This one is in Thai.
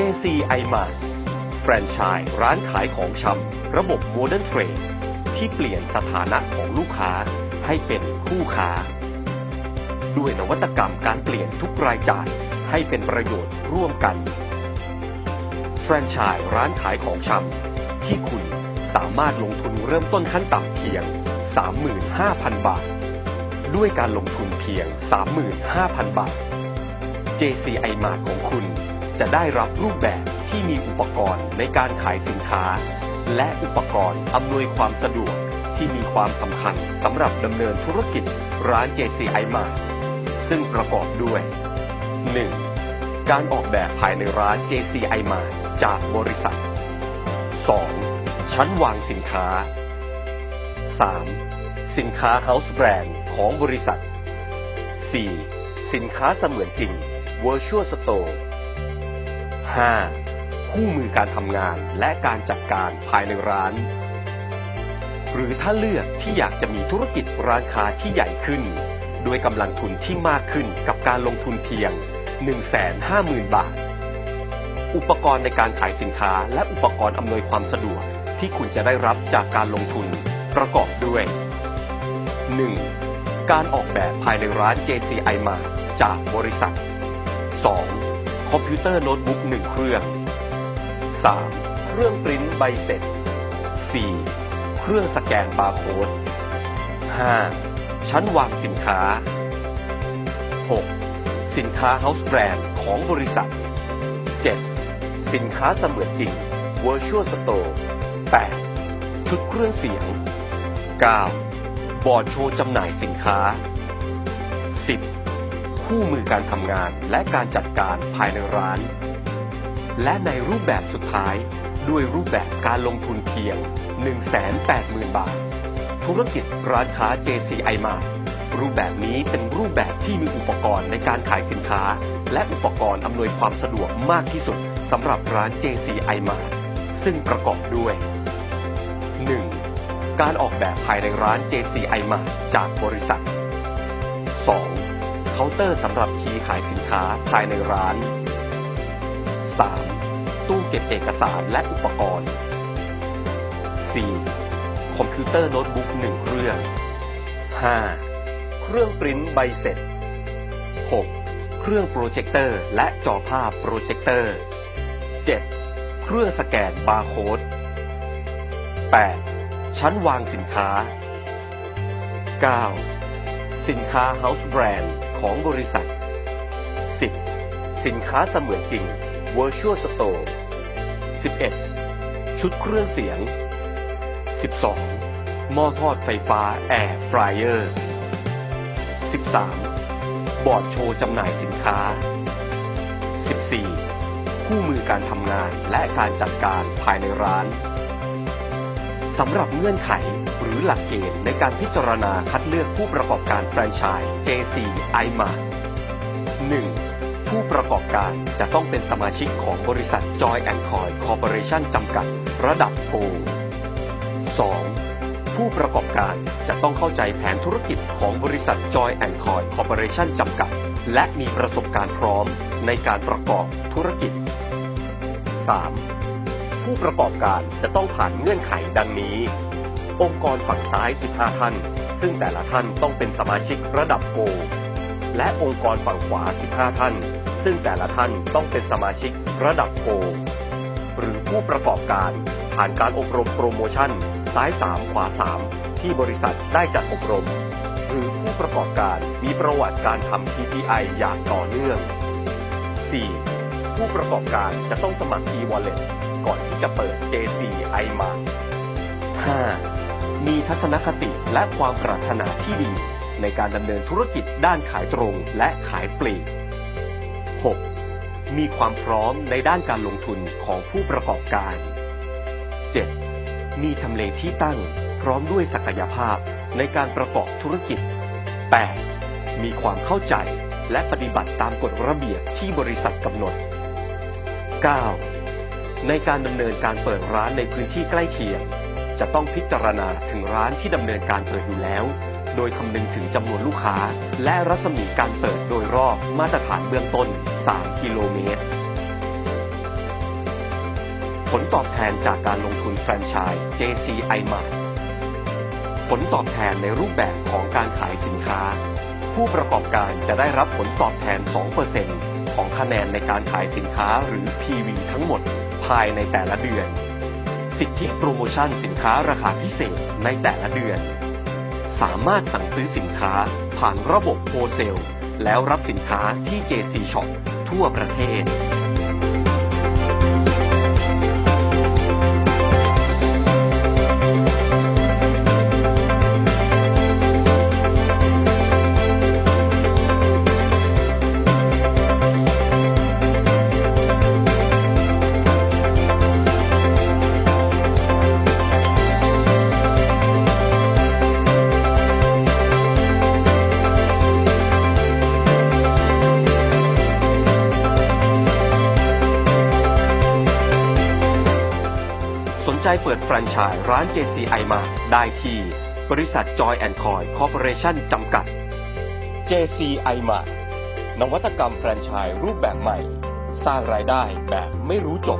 JC iMart แฟรนไชส์ร้านขายของชำระบบโมเดิร์นเทรดที่เปลี่ยนสถานะของลูกค้าให้เป็นคู่ค้าด้วยนวัตกรรมการเปลี่ยนทุกรายจ่ายให้เป็นประโยชน์ร่วมกันแฟรนไชส์ร้านขายของชำที่คุณสามารถลงทุนเริ่มต้นขั้นต่ำเพียง 35,000 บาทด้วยการลงทุนเพียง 35,000 บาท JC iMart ของคุณจะได้รับรูปแบบที่มีอุปกรณ์ในการขายสินค้าและอุปกรณ์อำนวยความสะดวกที่มีความสำคัญสำหรับดำเนินธุรกิจร้าน JC iMart ซึ่งประกอบด้วย 1. การออกแบบภายในร้าน JC iMart จากบริษัท 2. ชั้นวางสินค้า 3. สินค้า House Brand ของบริษัท 4. สินค้าเสมือนจริง Virtual Store 5. คู่มือการทำงานและการจัดการภายในร้านหรือถ้าเลือกที่อยากจะมีธุรกิจร้านค้าที่ใหญ่ขึ้นด้วยกำลังทุนที่มากขึ้นกับการลงทุนเพียง 150,000 บาทอุปกรณ์ในการขายสินค้าและอุปกรณ์อำนวยความสะดวกที่คุณจะได้รับจากการลงทุนประกอบด้วย 1. การออกแบบภายในร้าน JC iMart จากบริษัท 2. คอมพิวเตอร์โน้ตบุ๊ก1 เครื่อง 3. เครื่องปริ้นใบเสร็จ 4. เครื่องสแกนบาร์โค้ด 5. ชั้นวางสินค้า 6. สินค้า House Brand ของบริษัท 7. สินค้าเสมือนจริง Virtual Store 8. ชุดเครื่องเสียง 9. บอร์ดโชว์จำหน่ายสินค้า 10. คู่มือการทำงานและการจัดการภายในร้านและในรูปแบบสุดท้ายด้วยรูปแบบการลงทุนเพียง 180,000 บาทธุรกิจร้านค้า JC iMart รูปแบบนี้เป็นรูปแบบที่มีอุปกรณ์ในการขายสินค้าและอุปกรณ์อำนวยความสะดวกมากที่สุดสำหรับร้าน JC iMart ซึ่งประกอบด้วย 1. การออกแบบภายในร้าน JC iMart จากบริษัท 2. เคาน์เตอร์สำหรับคีย์ขายสินค้าภายในร้าน 3. ตู้เก็บเอกสารและอุปกรณ์ 4. คอมพิวเตอร์โน้ตบุ๊ก1 เครื่อง 5. เครื่องปริ้นใบเสร็จ 6. เครื่องโปรเจคเตอร์และจอภาพโปรเจคเตอร์ 7. เครื่องสแกนบาร์โค้ด 8. ชั้นวางสินค้า 9. สินค้า House Brand ของบริษัท 10. สินค้าเสมือนจริง Virtual Store 11. ชุดเครื่องเสียง 12. หม้อทอดไฟฟ้า Air Fryer 13. บอร์ดโชว์จำหน่ายสินค้า 14. คู่มือการทำงานและการจัดการภายในร้านสำหรับเงื่อนไขหรือหลักเกณฑ์ในการพิจารณาคัดเลือกผู้ประกอบการแฟรนไชส์ JC iMart 1. ผู้ประกอบการจะต้องเป็นสมาชิกของบริษัท Joy & Coy Corporation จำกัดระดับ Gold 2. ผู้ประกอบการจะต้องเข้าใจแผนธุรกิจของบริษัท Joy & Coy Corporation จำกัดและมีประสบการณ์พร้อมในการประกอบธุรกิจ 3. ผู้ประกอบการจะต้องผ่านเงื่อนไขดังนี้องค์กรฝั่งซ้าย 15 ท่านซึ่งแต่ละท่านต้องเป็นสมาชิกระดับโกลด์และองค์กรฝั่งขวา 15 ท่านซึ่งแต่ละท่านต้องเป็นสมาชิกระดับโกลด์หรือผู้ประกอบการผ่านการอบรมโปรโมชั่นซ้าย 3 ขวา 3 ที่บริษัทได้จัดอบรมหรือผู้ประกอบการมีประวัติการทำ PPI อย่างต่อเนื่อง 4. ผู้ประกอบการจะต้องสมัคร e-wallet ก่อนที่จะเปิด JC iMart 5. มีทัศนคติและความปรารถนาที่ดีในการดำเนินธุรกิจด้านขายตรงและขายปลีก 6. มีความพร้อมในด้านการลงทุนของผู้ประกอบการ 7. มีทำเลที่ตั้งพร้อมด้วยศักยภาพในการประกอบธุรกิจ 8. มีความเข้าใจและปฏิบัติตามกฎระเบียบที่บริษัทกำหนด 9. ในการดำเนินการเปิดร้านในพื้นที่ใกล้เคียงจะต้องพิจารณาถึงร้านที่ดำเนินการเปิดอยู่แล้วโดยคำนึงถึงจำนวนลูกค้าและรัศมีการเปิดโดยรอบมาตรฐานเบื้องต้น 3 กิโลเมตร ผลตอบแทนจากการลงทุนแฟรนไชส์ JC I-Mart ผลตอบแทนในรูปแบบของการขายสินค้าผู้ประกอบการจะได้รับผลตอบแทน 2% ของคะแนนในการขายสินค้าหรือ PV ทั้งหมดภายในแต่ละเดือนสิทธิโปรโมชั่นสินค้าราคาพิเศษในแต่ละเดือนสามารถสั่งซื้อสินค้าผ่านระบบโฮเซลแล้วรับสินค้าที่ JC Shop ทั่วประเทศสนใจเปิดแฟรนไชส์ร้าน JC I-Mart ได้ที่บริษัท Joy & Coy Corporation จำกัด JC I-Mart นวัตกรรมแฟรนไชส์รูปแบบใหม่สร้างรายได้แบบไม่รู้จบ